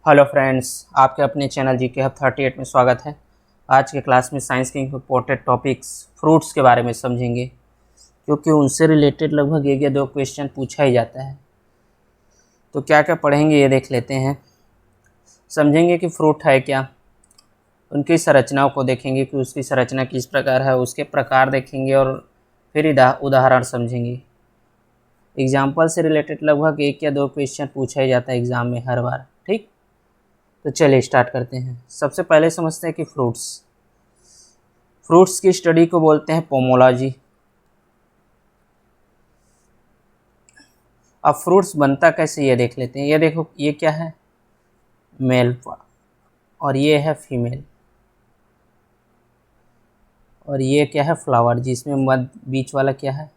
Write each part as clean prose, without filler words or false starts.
Hello friends, आपके अपने channel GK hub 38 में स्वागत है। आज के क्लास में साइंस के इम्पोर्टेंट टॉपिक्स फ्रूट्स के बारे में समझेंगे, क्योंकि उनसे रिलेटेड लगभग एक या दो क्वेश्चन पूछा ही जाता है। तो क्या क्या पढ़ेंगे ये देख लेते हैं। समझेंगे कि फ्रूट है क्या, उनकी संरचनाओं को देखेंगे कि उसकी संरचना किस प्रकार है, उसके प्रकार देखेंगे और फिर उदाहरण समझेंगे। एग्जाम्पल से रिलेटेड लगभग एक या दो क्वेश्चन पूछा ही जाता है एग्ज़ाम में हर बार। ठीक, तो चलिए स्टार्ट करते हैं। सबसे पहले समझते हैं कि फ्रूट्स की स्टडी को बोलते हैं पोमोलॉजी। अब फ्रूट्स बनता कैसे ये देख लेते हैं। ये देखो, ये क्या है, मेल और ये है फीमेल, और ये क्या है, फ्लावर, जिसमें मध्य बीच वाला क्या है,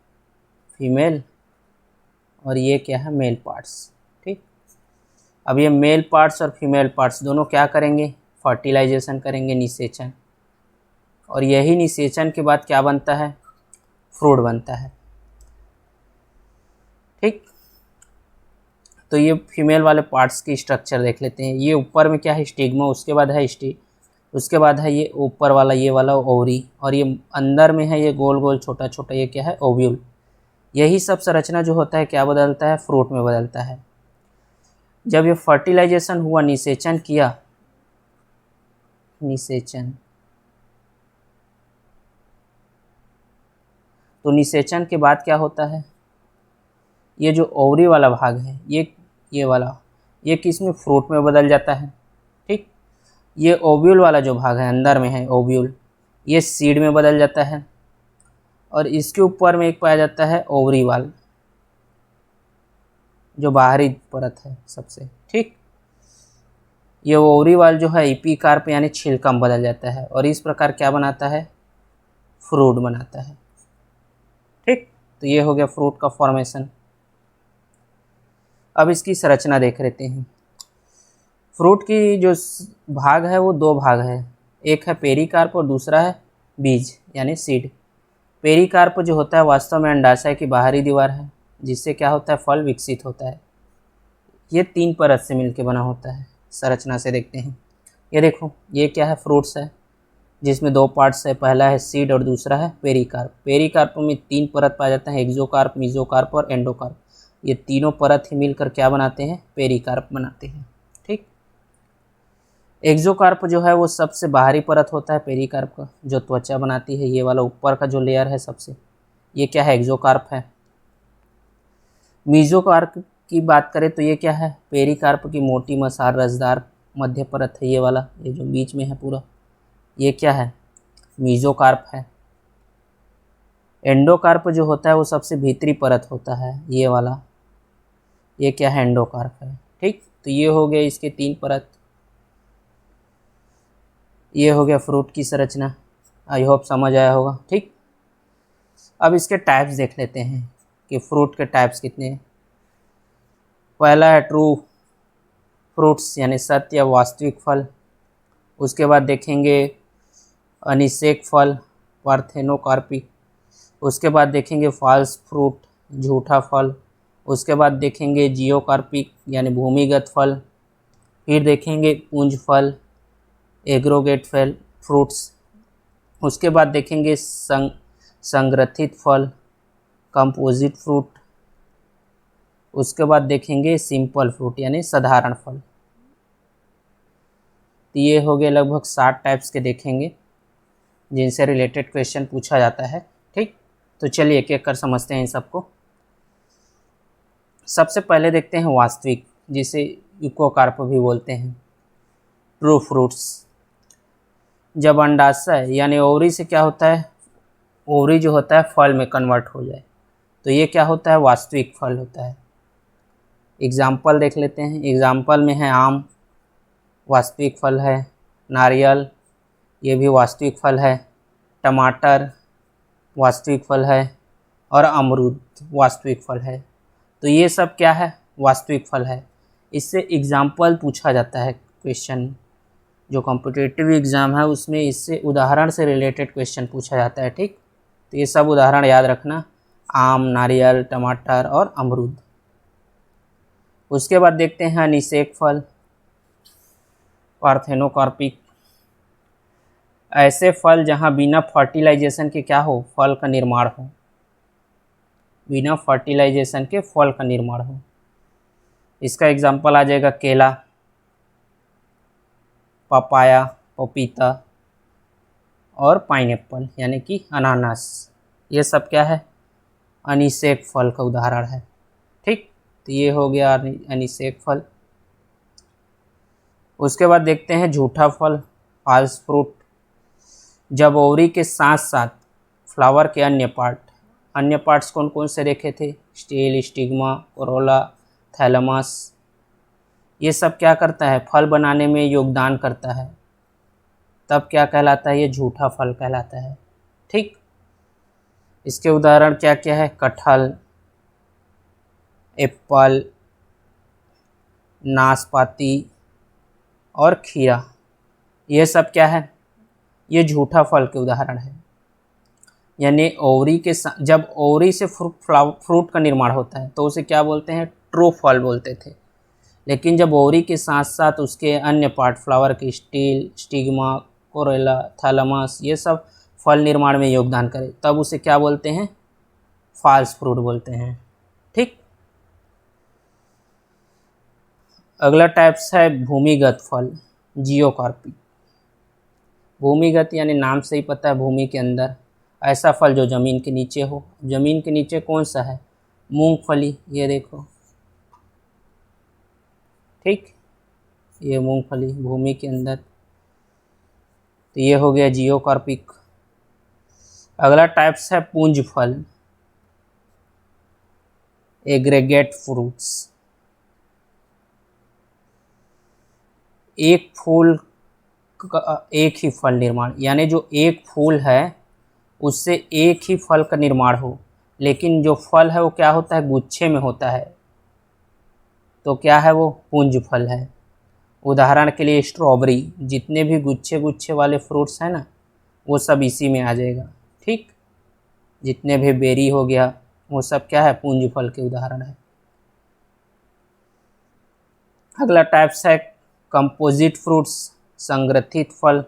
फीमेल, और ये क्या है, मेल पार्ट्स। ठीक, अब ये मेल पार्ट्स और फीमेल पार्ट्स दोनों क्या करेंगे, फर्टिलाइजेशन करेंगे, निषेचन, और यही निषेचन के बाद क्या बनता है, फ्रूट बनता है। ठीक, तो ये फीमेल वाले पार्ट्स की स्ट्रक्चर देख लेते हैं। ये ऊपर में क्या है, स्टिग्मा, उसके बाद है उसके बाद है ये ऊपर वाला, ये वाला ओवरी, और ये अंदर में है ये गोल गोल छोटा छोटा, ये क्या है, ओव्यूल। यही सब संरचना जो होता है क्या बदलता है, फ्रूट में बदलता है। जब ये फर्टिलाइजेशन हुआ, निषेचन किया, तो निषेचन के बाद क्या होता है, ये जो ओवरी वाला भाग है, ये वाला, ये किस में, फ्रूट में बदल जाता है। ठीक, ये ओव्यूल वाला जो भाग है अंदर में है ओव्यूल, ये सीड में बदल जाता है, और इसके ऊपर में एक पाया जाता है ओवरी वाल, जो बाहरी परत है सबसे। ठीक, ये ओवरी वाल जो है एपिकार्प यानी छिलका में बदल जाता है, और इस प्रकार क्या बनाता है, फ्रूट बनाता है। ठीक, तो ये हो गया फ्रूट का फॉर्मेशन। अब इसकी संरचना देख लेते हैं। फ्रूट की जो भाग है वो दो भाग है, एक है पेरिकार्प और दूसरा है बीज यानी सीड। पेरिकार्प जो होता है वास्तव में अंडाशय की बाहरी दीवार है, जिससे क्या होता है, फल विकसित होता है। ये 3 परत से मिलकर बना होता है। संरचना से देखते हैं। ये देखो, ये क्या है, फ्रूट्स है, जिसमें 2 पार्ट्स है, पहला है सीड और दूसरा है पेरिकार्प। पेरिकार्प में 3 परत पाया जाता है, एक्सोकार्प, मेसोकार्प और एंडोकार्प। ये तीनों परत ही मिलकर क्या बनाते हैं, पेरिकार्प बनाते हैं। ठीक, एक्सोकार्प जो है वो सबसे बाहरी परत होता है पेरिकार्प का, जो त्वचा बनाती है। ये वाला ऊपर का जो लेयर है सबसे, ये क्या है, एक्सोकार्प है। मेसोकार्प की बात करें तो ये क्या है, पेरिकार्प की मोटी मसार रसदार मध्य परत है। ये वाला, ये जो बीच में है पूरा, ये क्या है, मेसोकार्प है। एंडोकार्प जो होता है वो सबसे भीतरी परत होता है, ये वाला, ये क्या है, एंडोकार्प है। ठीक, तो ये हो गया इसके 3 परत। ये हो गया फ्रूट की संरचना। आई होप समझ आया होगा। ठीक, अब इसके टाइप्स देख लेते हैं कि फ्रूट के टाइप्स कितने हैं। पहला है ट्रू फ्रूट्स यानी सत्य या वास्तविक फल। उसके बाद देखेंगे अनिषेक फल, पार्थेनोकार्पिक। उसके बाद देखेंगे फॉल्स फ्रूट, झूठा फल। उसके बाद देखेंगे जियोकार्पिक यानी भूमिगत फल। फिर देखेंगे पुंज फल, एग्रोगेट फल फ्रूट्स। उसके बाद देखेंगे संग्रथित फल, कंपोजिट फ्रूट। उसके बाद देखेंगे सिंपल फ्रूट यानी साधारण फल। तो ये हो गए लगभग 60 टाइप्स के देखेंगे, जिनसे रिलेटेड क्वेश्चन पूछा जाता है। ठीक, तो चलिए एक एक कर समझते हैं इन सबको। सबसे पहले देखते हैं वास्तविक, जिसे यूकोकार्प भी बोलते हैं, ट्रू फ्रूट्स। जब अंडाशय यानी ओवरी से क्या होता है, ओवरी जो होता है फल में कन्वर्ट हो जाए, तो ये क्या होता है, वास्तविक फल होता है। एग्जाम्पल देख लेते हैं। एग्जाम्पल में है आम, वास्तविक फल है। नारियल, ये भी वास्तविक फल है। टमाटर वास्तविक फल है, और अमरूद वास्तविक फल है। तो ये सब क्या है, वास्तविक फल है। इससे एग्जाम्पल पूछा जाता है क्वेश्चन, जो कॉम्पिटिटिव एग्ज़ाम है उसमें इससे उदाहरण से रिलेटेड क्वेश्चन पूछा जाता है। ठीक, तो ये सब उदाहरण याद रखना, आम, नारियल, टमाटर और अमरूद। उसके बाद देखते हैं अनिषेक फल। पार्थेनोकार्पिक। ऐसे फल जहाँ बिना फर्टिलाइजेशन के क्या हो, फल का निर्माण हो, बिना फर्टिलाइजेशन के फल का निर्माण हो। इसका एग्जाम्पल आ जाएगा केला, पपाया, पपीता और पाइनएप्पल यानी कि अनानास। ये सब क्या है, अनिषेक फल का उदाहरण है। ठीक, तो ये हो गया अनिषेक फल। उसके बाद देखते हैं झूठा फल, फॉल्स फ्रूट। जब ओवरी के साथ साथ फ्लावर के अन्य पार्ट्स कौन कौन से देखे थे, स्टेल, स्टिग्मा, कोरोला, थैलेमस, ये सब क्या करता है, फल बनाने में योगदान करता है, तब क्या कहलाता है, ये झूठा फल कहलाता है। ठीक, इसके उदाहरण क्या क्या है, कटहल, एप्पल, नाशपाती और खीरा, ये सब क्या है, ये झूठा फल के उदाहरण है। यानी ओवरी के जब ओवरी से फ्रूट का निर्माण होता है तो उसे क्या बोलते हैं, ट्रू फल बोलते थे। लेकिन जब ओवरी के साथ साथ उसके अन्य पार्ट, फ्लावर के स्टील, स्टिग्मा, कोरेला, थैलेमस, ये सब फल निर्माण में योगदान करें, तब उसे क्या बोलते हैं, फॉल्स फ्रूट बोलते हैं। ठीक, अगला टाइप्स है भूमिगत फल, जियोकार्पिक। भूमिगत यानी नाम से ही पता है, भूमि के अंदर, ऐसा फल जो ज़मीन के नीचे हो। ज़मीन के नीचे कौन सा है, मूंगफली, ये देखो। ठीक, ये मूंगफली भूमि के अंदर, तो ये हो गया जियोकार्पिक। अगला टाइप्स है पुंज फल, एग्रीगेट फ्रूट्स। एक फूल का एक ही फल निर्माण, यानी जो एक फूल है उससे एक ही फल का निर्माण हो, लेकिन जो फल है वो क्या होता है, गुच्छे में होता है, तो क्या है, वो पुंज फल है। उदाहरण के लिए स्ट्रॉबेरी, जितने भी गुच्छे गुच्छे वाले फ्रूट्स हैं ना, वो सब इसी में आ जाएगा। ठीक, जितने भी बेरी हो गया, वो सब क्या है, पुंज फल के उदाहरण है। अगला टाइप्स है कंपोजिट फ्रूट्स, संग्रथित फल।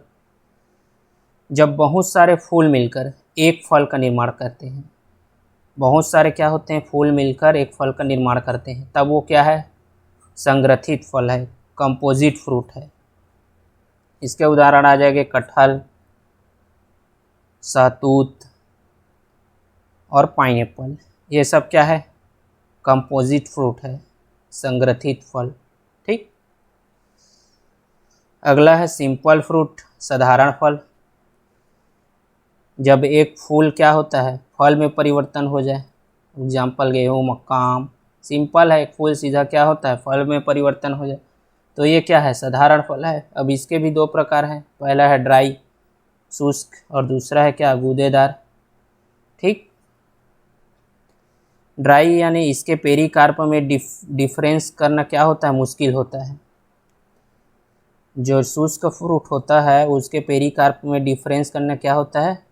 जब बहुत सारे फूल मिलकर एक फल का निर्माण करते हैं, बहुत सारे क्या होते हैं, फूल मिलकर एक फल का निर्माण करते हैं, तब वो क्या है, संग्रथित फल है, कंपोजिट फ्रूट है। इसके उदाहरण आ जाएंगे कटहल, सहतूत और पाइनएप्पल। ये सब क्या है, कंपोजिट फ्रूट है, संग्रथित फल। ठीक, अगला है सिंपल फ्रूट, साधारण फल। जब एक फूल क्या होता है, फल में परिवर्तन हो जाए, एग्जाम्पल गेहूँ, मक्का, आम, सिंपल है, एक फूल सीधा क्या होता है, फल में परिवर्तन हो जाए, तो ये क्या है, साधारण फल है। अब इसके भी दो प्रकार हैं, पहला है ड्राई, शुष्क, और दूसरा है क्या, गूदेदार। ठीक, ड्राई यानी इसके पेरिकार्प में डिफरेंस करना क्या होता है, मुश्किल होता है। जो शुष्क फ्रूट होता है उसके पेरिकार्प में डिफरेंस करना क्या होता है,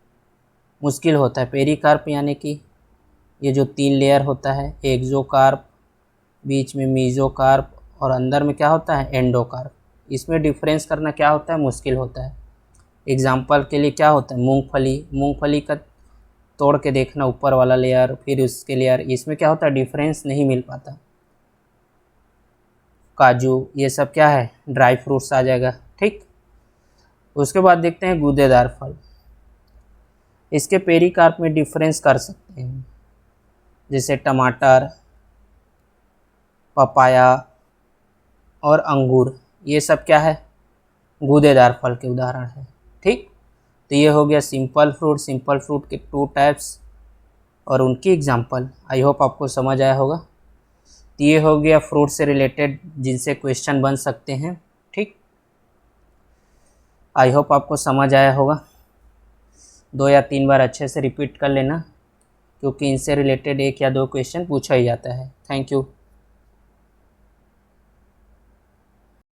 मुश्किल होता है। पेरिकार्प यानी कि ये जो 3 लेयर होता है, एक्सोकार्प, बीच में मीजोकार्प और अंदर में क्या होता है, एंडोकार्प, इसमें डिफरेंस करना क्या होता है, मुश्किल होता है। एग्जाम्पल के लिए क्या होता है, मूंगफली का तोड़ के देखना, ऊपर वाला लेयर फिर उसके लेयर, इसमें क्या होता है, डिफरेंस नहीं मिल पाता। काजू, ये सब क्या है, ड्राई फ्रूट्स आ जाएगा। ठीक, उसके बाद देखते हैं गूदेदार फल। इसके पेरिकार्प में डिफरेंस कर सकते हैं, जैसे टमाटर, पपाया और अंगूर, ये सब क्या है, गूदेदार फल के उदाहरण है। ठीक, तो ये हो गया सिंपल फ्रूट के 2 टाइप्स और उनकी एग्जांपल। आई होप आपको समझ आया होगा। तो ये हो गया फ्रूट से रिलेटेड जिनसे क्वेश्चन बन सकते हैं। ठीक, आई होप आपको समझ आया होगा। 2 या 3 बार अच्छे से रिपीट कर लेना, क्योंकि इनसे रिलेटेड 1 या 2 क्वेश्चन पूछा ही जाता है। Thank you.